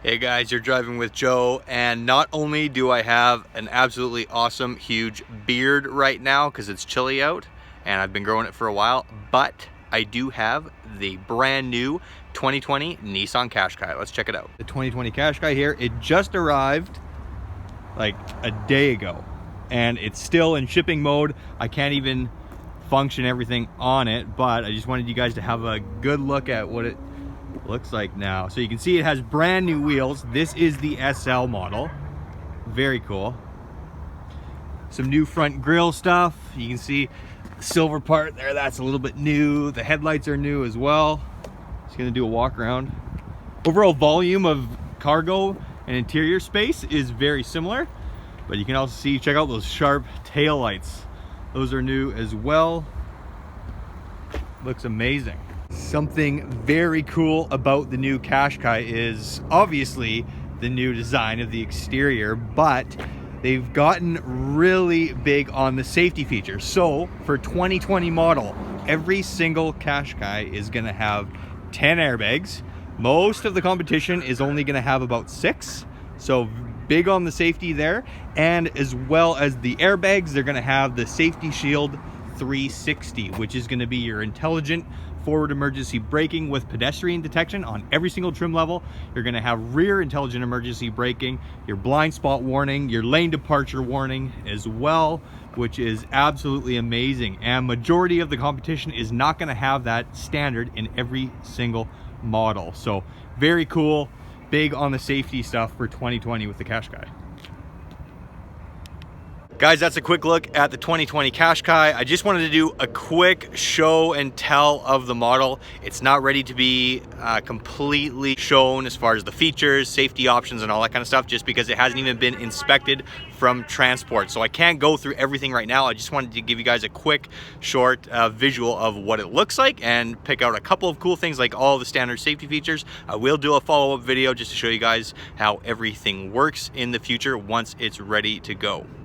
Hey guys, you're driving with Joe, and not only do I have an absolutely awesome huge beard right now because it's chilly out and I've been growing it for a while, but I do have the brand new 2020 Nissan Qashqai. Let's check it out. The 2020 Qashqai here, it just arrived like a day ago and it's still in shipping mode. I can't even function everything on it, but I just wanted you guys to have a good look at what it looks like now. So you can see it has brand new wheels. This is the SL model. Very cool. Some new front grille stuff. You can see the silver part there, that's a little bit new. The headlights are new as well. Just gonna do a walk around. Overall volume of cargo and interior space is very similar, but you can also see, check out those sharp tail lights. Those are new as well. Looks amazing. Something very cool about the new Qashqai is obviously the new design of the exterior, but they've gotten really big on the safety features. So for 2020 model, every single Qashqai is gonna have 10 airbags. Most of the competition is only gonna have about 6. So big on the safety there. And as well as the airbags, they're gonna have the Safety Shield 360, which is gonna be your intelligent forward emergency braking with pedestrian detection on every single trim level. You're gonna have rear intelligent emergency braking, your blind spot warning, your lane departure warning as well, which is absolutely amazing. And majority of the competition is not gonna have that standard in every single model. So very cool, big on the safety stuff for 2020 with the Qashqai. Guys, that's a quick look at the 2020 Qashqai. I just wanted to do a quick show and tell of the model. It's not ready to be completely shown as far as the features, safety options, and all that kind of stuff, just because it hasn't even been inspected from transport. So I can't go through everything right now. I just wanted to give you guys a quick, short visual of what it looks like and pick out a couple of cool things like all the standard safety features. I will do a follow-up video just to show you guys how everything works in the future once it's ready to go.